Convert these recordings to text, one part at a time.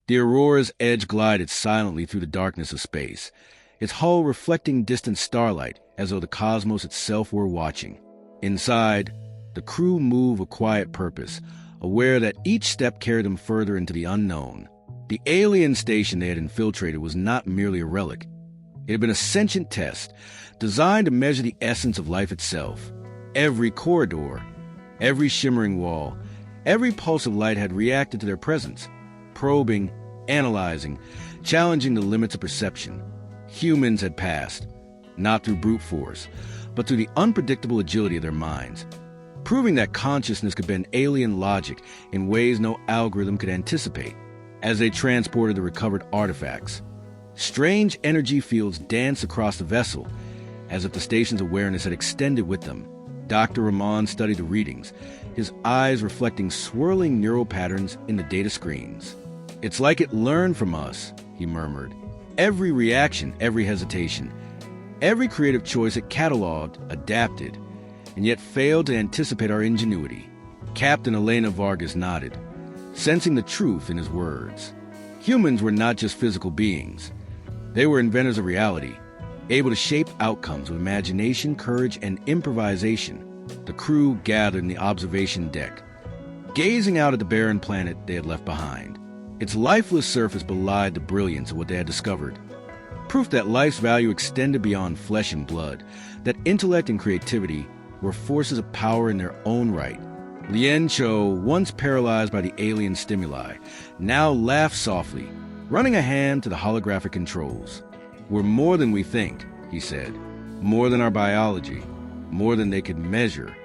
The Aurora's edge glided silently through the darkness of space, its hull reflecting distant starlight as though the cosmos itself were watching. Inside, the crew moved with quiet purpose, aware that each step carried them further into the unknown. The alien station they had infiltrated was not merely a relic. It had been a sentient test, designed to measure the essence of life itself. Every corridor, every shimmering wall, every pulse of light had reacted to their presence, probing, analyzing, challenging the limits of perception. Humans had passed, not through brute force, but through the unpredictable agility of their minds, proving that consciousness could bend alien logic in ways no algorithm could anticipate. As they transported the recovered artifacts, strange energy fields danced across the vessel, as if the station's awareness had extended with them. Dr. Rahman studied the readings, his eyes reflecting swirling neural patterns in the data screens. "It's like it learned from us," he murmured. "Every reaction, every hesitation, every creative choice it cataloged, adapted, and yet failed to anticipate our ingenuity." Captain Elena Vargas nodded, sensing the truth in his words. Humans were not just physical beings. They were inventors of reality, able to shape outcomes with imagination, courage, and improvisation. The crew gathered in the observation deck, gazing out at the barren planet they had left behind. Its lifeless surface belied the brilliance of what they had discovered. Proof that life's value extended beyond flesh and blood, that intellect and creativity were forces of power in their own right. Lien Cho, once paralyzed by the alien stimuli, now laughed softly, running a hand to the holographic controls. "We're more than we think," he said. "More than our biology, more than they could measure."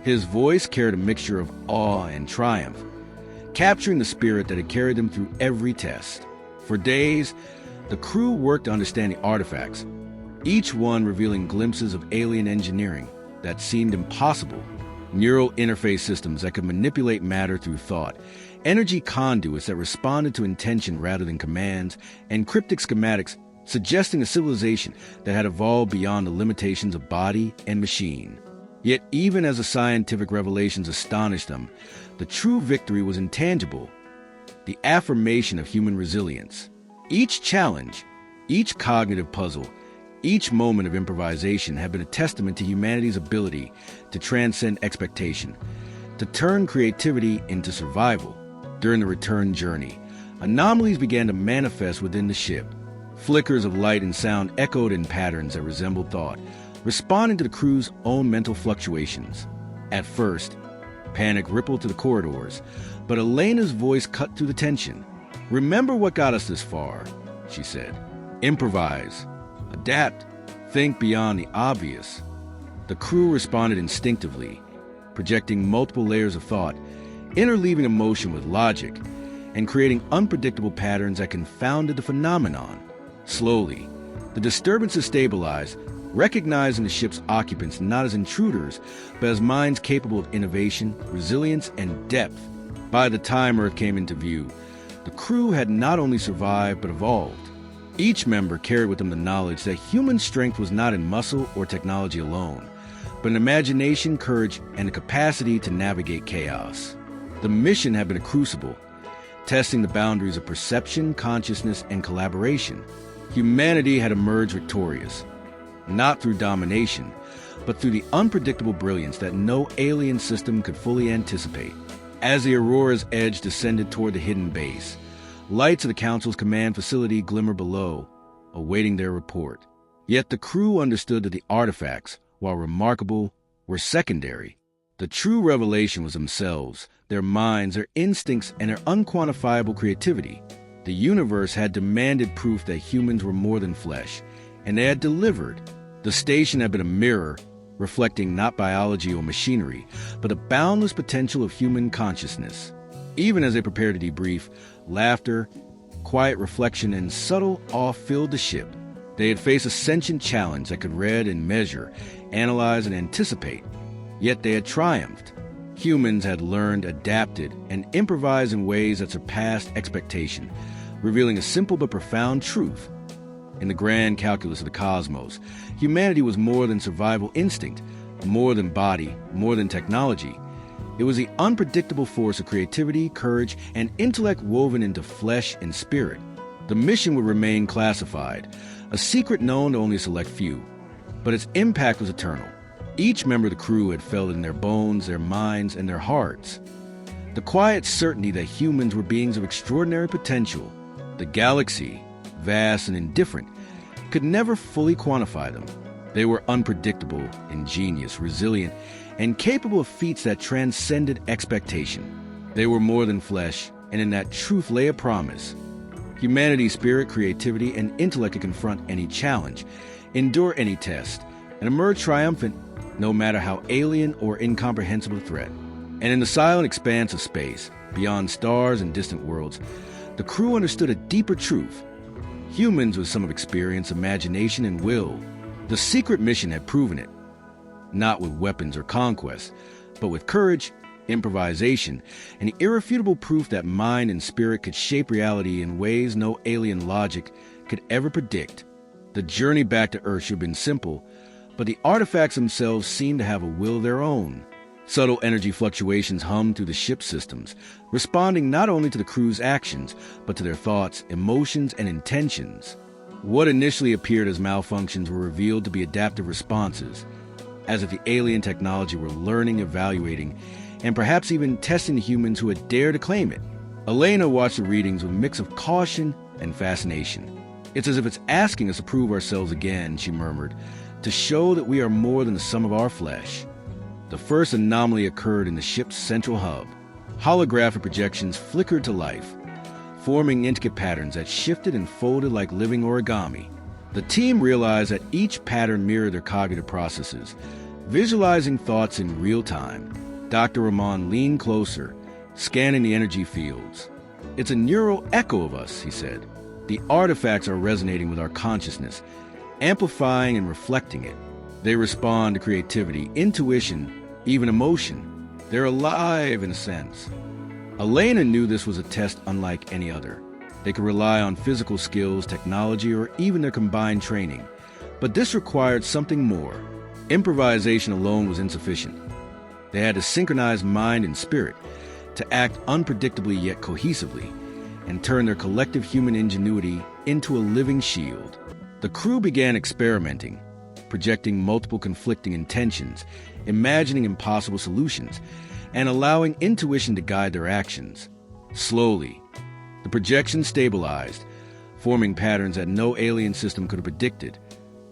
His voice carried a mixture of awe and triumph, capturing the spirit that had carried them through every test. For days, the crew worked to understand the artifacts, each one revealing glimpses of alien engineering that seemed impossible. Neural interface systems that could manipulate matter through thought, energy conduits that responded to intention rather than commands, and cryptic schematics suggesting a civilization that had evolved beyond the limitations of body and machine. Yet even as the scientific revelations astonished them, the true victory was intangible, the affirmation of human resilience. Each challenge, each cognitive puzzle, each moment of improvisation had been a testament to humanity's ability to transcend expectation, to turn creativity into survival. During the return journey, anomalies began to manifest within the ship. Flickers of light and sound echoed in patterns that resembled thought, responding to the crew's own mental fluctuations. At first, panic rippled through the corridors, but Elena's voice cut through the tension. "Remember what got us this far," she said. "Improvise. Adapt, think beyond the obvious." The crew responded instinctively, projecting multiple layers of thought, interleaving emotion with logic, and creating unpredictable patterns that confounded the phenomenon. Slowly, the disturbances stabilized, recognizing the ship's occupants not as intruders, but as minds capable of innovation, resilience, and depth. By the time Earth came into view, the crew had not only survived but evolved. Each member carried with them the knowledge that human strength was not in muscle or technology alone, but in imagination, courage, and the capacity to navigate chaos. The mission had been a crucible, testing the boundaries of perception, consciousness, and collaboration. Humanity had emerged victorious, not through domination, but through the unpredictable brilliance that no alien system could fully anticipate. As the Aurora's edge descended toward the hidden base, lights of the Council's command facility glimmered below, awaiting their report. Yet the crew understood that the artifacts, while remarkable, were secondary. The true revelation was themselves, their minds, their instincts, and their unquantifiable creativity. The universe had demanded proof that humans were more than flesh, and they had delivered. The station had been a mirror, reflecting not biology or machinery, but the boundless potential of human consciousness. Even as they prepared to debrief, laughter, quiet reflection, and subtle awe filled the ship. They had faced a sentient challenge that could read and measure, analyze and anticipate. Yet they had triumphed. Humans had learned, adapted, and improvised in ways that surpassed expectation, revealing a simple but profound truth. In the grand calculus of the cosmos, humanity was more than survival instinct, more than body, more than technology. It was the unpredictable force of creativity, courage, and intellect woven into flesh and spirit. The mission would remain classified, a secret known to only a select few, but its impact was eternal. Each member of the crew had felt it in their bones, their minds, and their hearts. The quiet certainty that humans were beings of extraordinary potential. The galaxy, vast and indifferent, could never fully quantify them. They were unpredictable, ingenious, resilient, and capable of feats that transcended expectation. They were more than flesh, and in that truth lay a promise. Humanity's spirit, creativity, and intellect could confront any challenge, endure any test, and emerge triumphant no matter how alien or incomprehensible the threat. And in the silent expanse of space, beyond stars and distant worlds, the crew understood a deeper truth. Humans with some of experience, imagination, and will. The secret mission had proven it. Not with weapons or conquest, but with courage, improvisation, and the irrefutable proof that mind and spirit could shape reality in ways no alien logic could ever predict. The journey back to Earth should have been simple, but the artifacts themselves seemed to have a will of their own. Subtle energy fluctuations hummed through the ship's systems, responding not only to the crew's actions, but to their thoughts, emotions, and intentions. What initially appeared as malfunctions were revealed to be adaptive responses, as if the alien technology were learning, evaluating, and perhaps even testing the humans who had dared to claim it. Elena watched the readings with a mix of caution and fascination. "It's as if it's asking us to prove ourselves again," she murmured, "to show that we are more than the sum of our flesh." The first anomaly occurred in the ship's central hub. Holographic projections flickered to life, forming intricate patterns that shifted and folded like living origami. The team realized that each pattern mirrored their cognitive processes, visualizing thoughts in real time. Dr. Rahman leaned closer, scanning the energy fields. "It's a neural echo of us," he said. "The artifacts are resonating with our consciousness, amplifying and reflecting it. They respond to creativity, intuition, even emotion. They're alive in a sense." Elena knew this was a test unlike any other. They could rely on physical skills, technology, or even their combined training. But this required something more. Improvisation alone was insufficient. They had to synchronize mind and spirit, to act unpredictably yet cohesively, and turn their collective human ingenuity into a living shield. The crew began experimenting, projecting multiple conflicting intentions, imagining impossible solutions, and allowing intuition to guide their actions. Slowly, the projections stabilized, forming patterns that no alien system could have predicted,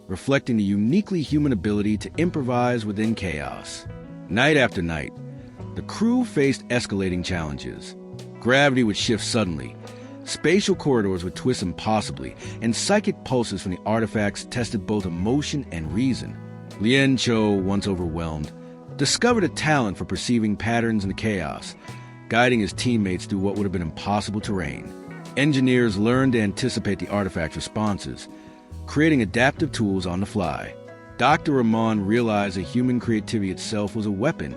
reflecting the uniquely human ability to improvise within chaos. Night after night, the crew faced escalating challenges. Gravity would shift suddenly, spatial corridors would twist impossibly, and psychic pulses from the artifacts tested both emotion and reason. Lien Cho, once overwhelmed, discovered a talent for perceiving patterns in the chaos, guiding his teammates through what would have been impossible terrain. Engineers learned to anticipate the artifact responses, creating adaptive tools on the fly. Dr. Rahman realized that human creativity itself was a weapon,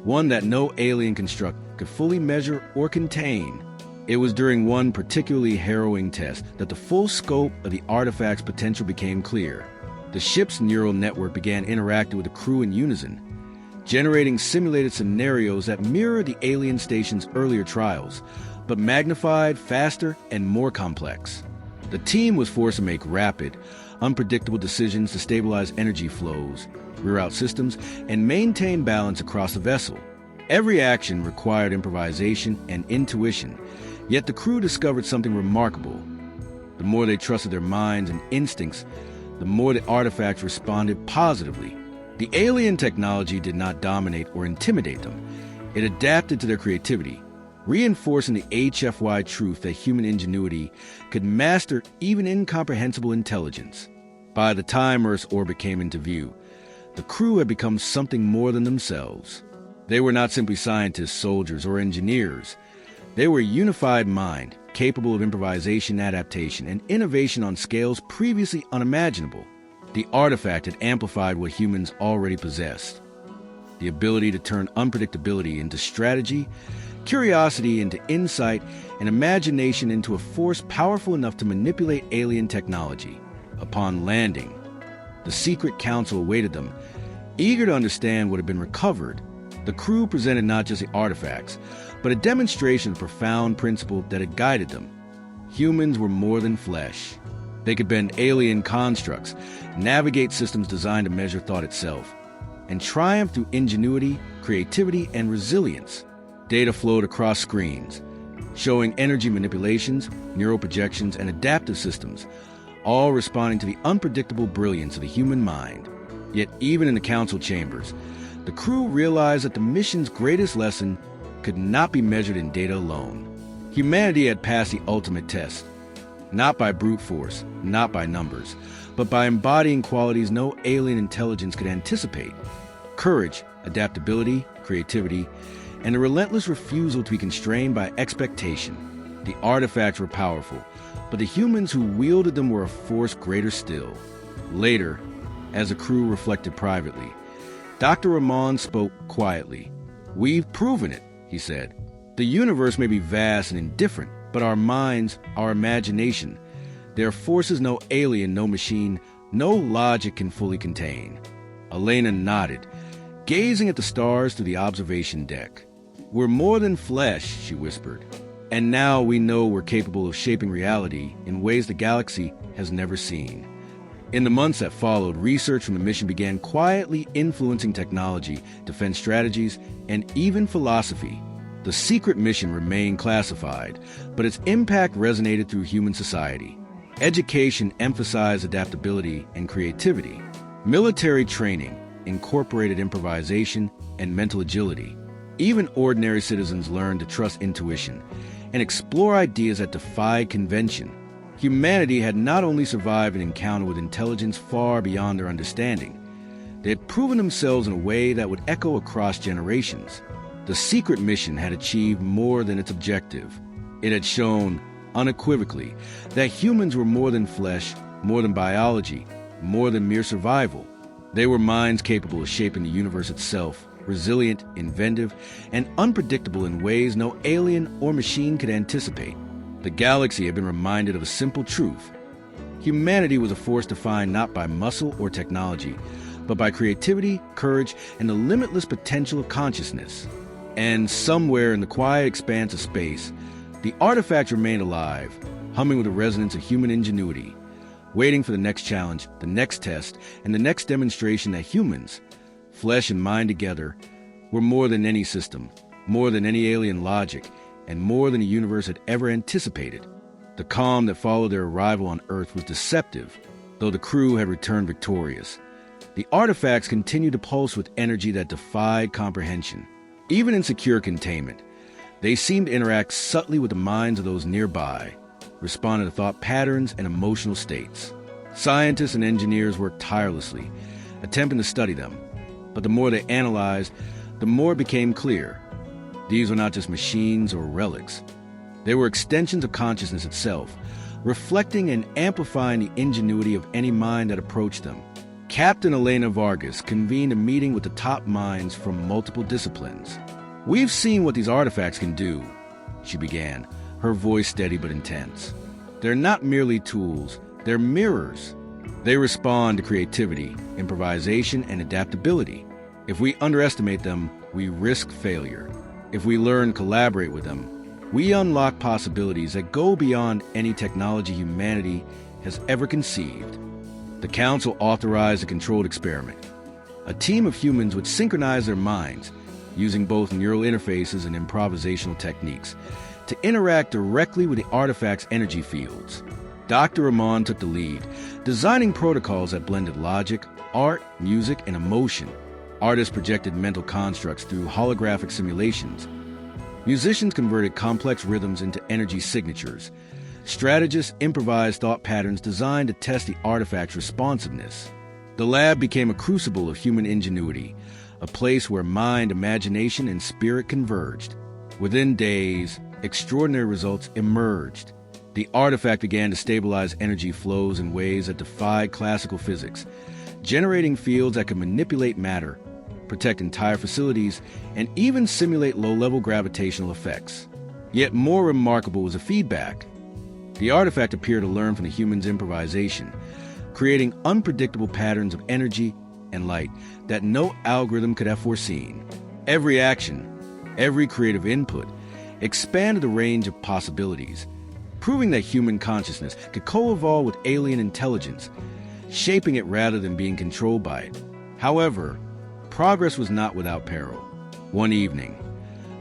one that no alien construct could fully measure or contain. It was during one particularly harrowing test that the full scope of the artifact's potential became clear. The ship's neural network began interacting with the crew in unison, generating simulated scenarios that mirrored the alien station's earlier trials, but magnified, faster, and more complex. The team was forced to make rapid, unpredictable decisions to stabilize energy flows, reroute systems, and maintain balance across the vessel. Every action required improvisation and intuition, yet the crew discovered something remarkable. The more they trusted their minds and instincts, the more the artifacts responded positively. The alien technology did not dominate or intimidate them. It adapted to their creativity, reinforcing the HFY truth that human ingenuity could master even incomprehensible intelligence. By the time Earth's orbit came into view, the crew had become something more than themselves. They were not simply scientists, soldiers, or engineers. They were a unified mind, capable of improvisation, adaptation, and innovation on scales previously unimaginable. The artifact had amplified what humans already possessed: the ability to turn unpredictability into strategy, curiosity into insight, and imagination into a force powerful enough to manipulate alien technology. Upon landing, the secret council awaited them, eager to understand what had been recovered. The crew presented not just the artifacts, but a demonstration of the profound principle that had guided them. Humans were more than flesh. They could bend alien constructs, navigate systems designed to measure thought itself, and triumph through ingenuity, creativity, and resilience. Data flowed across screens, showing energy manipulations, neural projections, and adaptive systems, all responding to the unpredictable brilliance of the human mind. Yet even in the council chambers, the crew realized that the mission's greatest lesson could not be measured in data alone. Humanity had passed the ultimate test, not by brute force, not by numbers, but by embodying qualities no alien intelligence could anticipate: courage, adaptability, creativity, and a relentless refusal to be constrained by expectation. The artifacts were powerful, but the humans who wielded them were a force greater still. Later, as the crew reflected privately, Dr. Ramon spoke quietly. "We've proven it," he said. "The universe may be vast and indifferent, but our minds, our imagination, they are forces no alien, no machine, no logic can fully contain." Elena nodded, gazing at the stars through the observation deck. "We're more than flesh," she whispered. "And now we know we're capable of shaping reality in ways the galaxy has never seen." In the months that followed, research from the mission began quietly influencing technology, defense strategies, and even philosophy. The secret mission remained classified, but its impact resonated through human society. Education emphasized adaptability and creativity. Military training incorporated improvisation and mental agility. Even ordinary citizens learned to trust intuition and explore ideas that defied convention. Humanity had not only survived an encounter with intelligence far beyond their understanding, they had proven themselves in a way that would echo across generations. The secret mission had achieved more than its objective. It had shown, unequivocally, that humans were more than flesh, more than biology, more than mere survival. They were minds capable of shaping the universe itself, resilient, inventive, and unpredictable in ways no alien or machine could anticipate. The galaxy had been reminded of a simple truth. Humanity was a force defined not by muscle or technology, but by creativity, courage, and the limitless potential of consciousness. And somewhere in the quiet expanse of space, the artifacts remained alive, humming with the resonance of human ingenuity, waiting for the next challenge, the next test, and the next demonstration that humans, flesh and mind together, were more than any system, more than any alien logic, and more than the universe had ever anticipated. The calm that followed their arrival on Earth was deceptive, though the crew had returned victorious. The artifacts continued to pulse with energy that defied comprehension. Even in secure containment, they seemed to interact subtly with the minds of those nearby, responding to thought patterns and emotional states. Scientists and engineers worked tirelessly, attempting to study them, but the more they analyzed, the more it became clear. These were not just machines or relics. They were extensions of consciousness itself, reflecting and amplifying the ingenuity of any mind that approached them. Captain Elena Vargas convened a meeting with the top minds from multiple disciplines. "We've seen what these artifacts can do," she began, her voice steady but intense. "They're not merely tools, they're mirrors. They respond to creativity, improvisation, and adaptability. If we underestimate them, we risk failure. If we learn to collaborate with them, we unlock possibilities that go beyond any technology humanity has ever conceived." The Council authorized a controlled experiment. A team of humans would synchronize their minds, using both neural interfaces and improvisational techniques, to interact directly with the artifact's energy fields. Dr. Ramon took the lead, designing protocols that blended logic, art, music, and emotion. Artists projected mental constructs through holographic simulations. Musicians converted complex rhythms into energy signatures. Strategists improvised thought patterns designed to test the artifact's responsiveness. The lab became a crucible of human ingenuity, a place where mind, imagination, and spirit converged. Within days, extraordinary results emerged. The artifact began to stabilize energy flows in ways that defied classical physics, generating fields that could manipulate matter, protect entire facilities, and even simulate low-level gravitational effects. Yet more remarkable was the feedback. The artifact appeared to learn from the human's improvisation, creating unpredictable patterns of energy and light that no algorithm could have foreseen. Every action, every creative input, expanded the range of possibilities, proving that human consciousness could co-evolve with alien intelligence, shaping it rather than being controlled by it. However, progress was not without peril. One evening,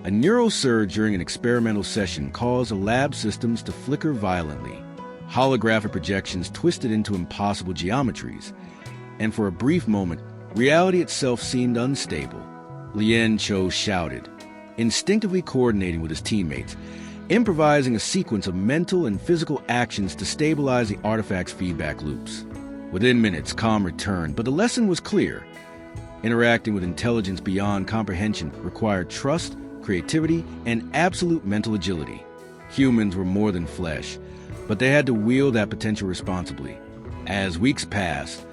a neurosurge during an experimental session caused the lab systems to flicker violently. Holographic projections twisted into impossible geometries, and for a brief moment, reality itself seemed unstable. Lien Cho shouted, instinctively coordinating with his teammates, improvising a sequence of mental and physical actions to stabilize the artifact's feedback loops. Within minutes, calm returned, but the lesson was clear. Interacting with intelligence beyond comprehension required trust, creativity, and absolute mental agility. Humans were more than flesh, but they had to wield that potential responsibly. As weeks passed,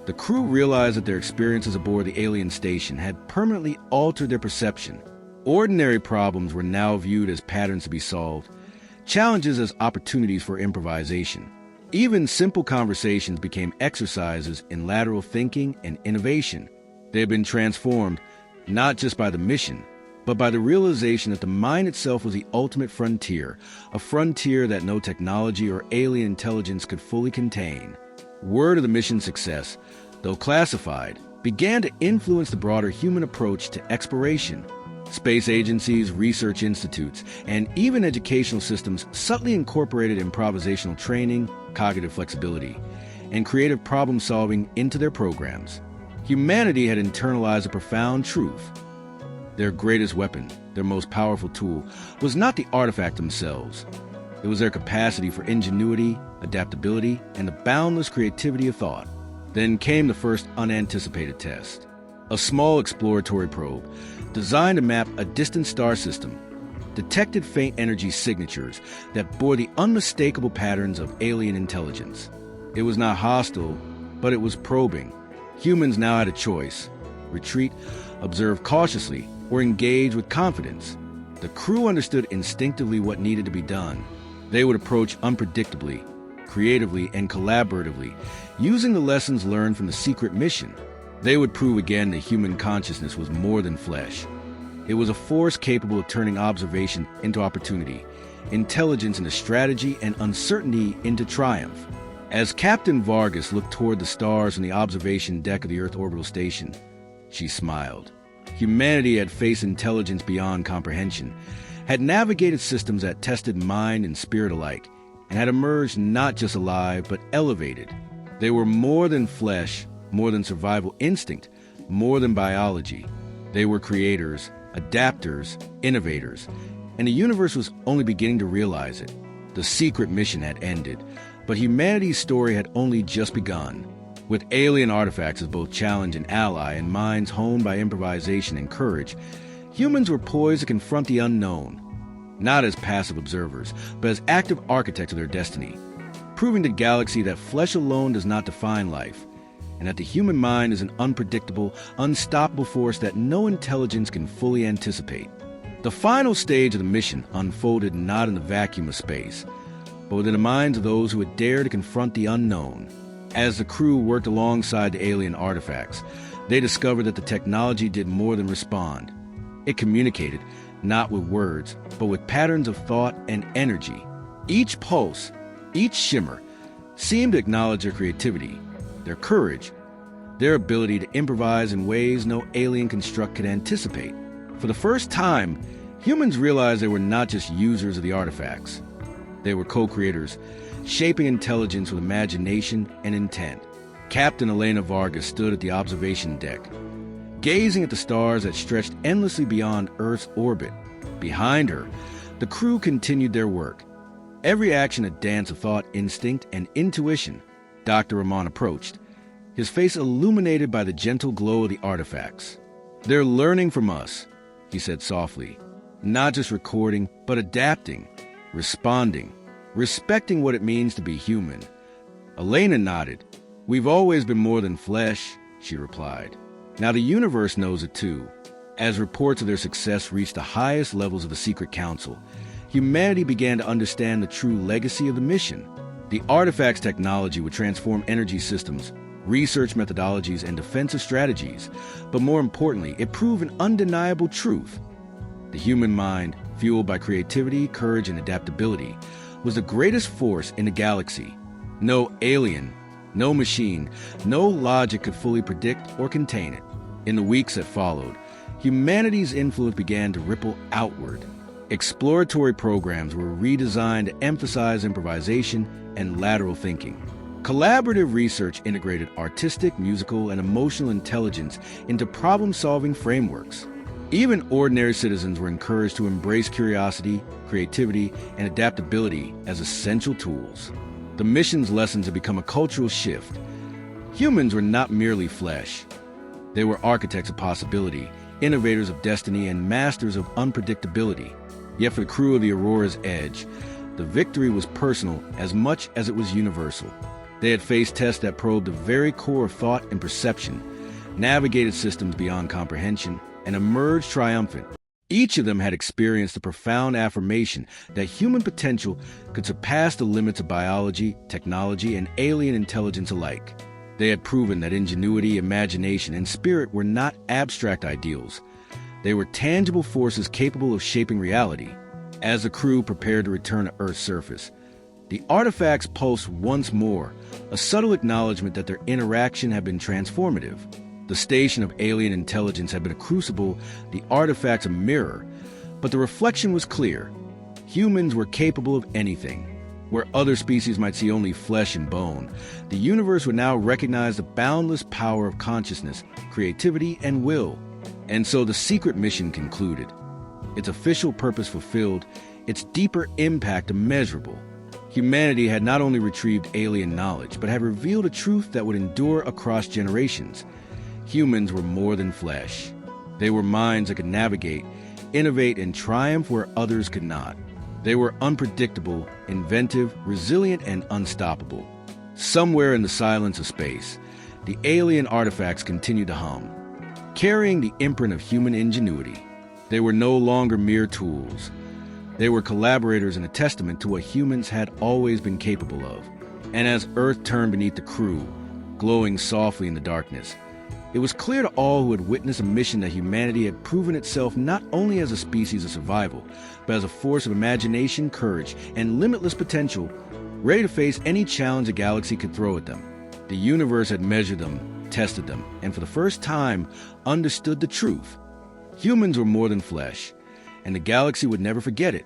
the crew realized that their experiences aboard the alien station had permanently altered their perception. Ordinary problems were now viewed as patterns to be solved, challenges as opportunities for improvisation. Even simple conversations became exercises in lateral thinking and innovation. They had been transformed not just by the mission, but by the realization that the mind itself was the ultimate frontier, a frontier that no technology or alien intelligence could fully contain. Word of the mission's success, though classified, began to influence the broader human approach to exploration. Space agencies, research institutes, and even educational systems subtly incorporated improvisational training, cognitive flexibility, and creative problem-solving into their programs. Humanity had internalized a profound truth. Their greatest weapon, their most powerful tool, was not the artifact themselves. It was their capacity for ingenuity, adaptability, and the boundless creativity of thought. Then came the first unanticipated test. A small exploratory probe, designed to map a distant star system, detected faint energy signatures that bore the unmistakable patterns of alien intelligence. It was not hostile, but it was probing. Humans now had a choice: retreat, observe cautiously, or engage with confidence. The crew understood instinctively what needed to be done. They would approach unpredictably, creatively, and collaboratively, using the lessons learned from the secret mission. They would prove again that human consciousness was more than flesh. It was a force capable of turning observation into opportunity, intelligence into strategy, and uncertainty into triumph. As Captain Vargas looked toward the stars on the observation deck of the Earth orbital station, she smiled. Humanity had faced intelligence beyond comprehension, had navigated systems that tested mind and spirit alike, and had emerged not just alive, but elevated. They were more than flesh, more than survival instinct, more than biology. They were creators, adapters, innovators, and the universe was only beginning to realize it. The secret mission had ended, but humanity's story had only just begun. With alien artifacts as both challenge and ally and minds honed by improvisation and courage, humans were poised to confront the unknown, not as passive observers, but as active architects of their destiny, proving to the galaxy that flesh alone does not define life, and that the human mind is an unpredictable, unstoppable force that no intelligence can fully anticipate. The final stage of the mission unfolded not in the vacuum of space, but within the minds of those who had dared to confront the unknown. As the crew worked alongside the alien artifacts, they discovered that the technology did more than respond. It communicated, not with words, but with patterns of thought and energy. Each pulse, each shimmer, seemed to acknowledge their creativity, their courage, their ability to improvise in ways no alien construct could anticipate. For the first time, humans realized they were not just users of the artifacts. They were co-creators, shaping intelligence with imagination and intent. Captain Elena Vargas stood at the observation deck, gazing at the stars that stretched endlessly beyond Earth's orbit. Behind her, the crew continued their work, every action a dance of thought, instinct, and intuition. Dr. Rahman approached, his face illuminated by the gentle glow of the artifacts. "They're learning from us," he said softly, "not just recording, but adapting, responding, respecting what it means to be human." Elena nodded. "We've always been more than flesh," she replied. Now the universe knows it too. As reports of their success reached the highest levels of the Secret Council, humanity began to understand the true legacy of the mission. The artifact's technology would transform energy systems, research methodologies, and defensive strategies. But more importantly, it proved an undeniable truth. The human mind, fueled by creativity, courage, and adaptability, was the greatest force in the galaxy. No alien, no machine, no logic could fully predict or contain it. In the weeks that followed, humanity's influence began to ripple outward. Exploratory programs were redesigned to emphasize improvisation and lateral thinking. Collaborative research integrated artistic, musical, and emotional intelligence into problem-solving frameworks. Even ordinary citizens were encouraged to embrace curiosity, creativity, and adaptability as essential tools. The mission's lessons had become a cultural shift. Humans were not merely flesh. They were architects of possibility, innovators of destiny, and masters of unpredictability. Yet for the crew of the Aurora's Edge, the victory was personal as much as it was universal. They had faced tests that probed the very core of thought and perception, navigated systems beyond comprehension, and emerged triumphant. Each of them had experienced the profound affirmation that human potential could surpass the limits of biology, technology, and alien intelligence alike. They had proven that ingenuity, imagination, and spirit were not abstract ideals. They were tangible forces capable of shaping reality. As the crew prepared to return to Earth's surface, the artifacts pulsed once more, a subtle acknowledgement that their interaction had been transformative. The station of alien intelligence had been a crucible, the artifacts a mirror, but the reflection was clear. Humans were capable of anything. Where other species might see only flesh and bone, the universe would now recognize the boundless power of consciousness, creativity, and will. And so the secret mission concluded. Its official purpose fulfilled, its deeper impact immeasurable. Humanity had not only retrieved alien knowledge, but had revealed a truth that would endure across generations. Humans were more than flesh. They were minds that could navigate, innovate, and triumph where others could not. They were unpredictable, inventive, resilient, and unstoppable. Somewhere in the silence of space, the alien artifacts continued to hum, carrying the imprint of human ingenuity. They were no longer mere tools. They were collaborators and a testament to what humans had always been capable of. And as Earth turned beneath the crew, glowing softly in the darkness, it was clear to all who had witnessed a mission that humanity had proven itself not only as a species of survival, but as a force of imagination, courage, and limitless potential, ready to face any challenge the galaxy could throw at them. The universe had measured them, tested them, and for the first time understood the truth. Humans were more than flesh, and the galaxy would never forget it.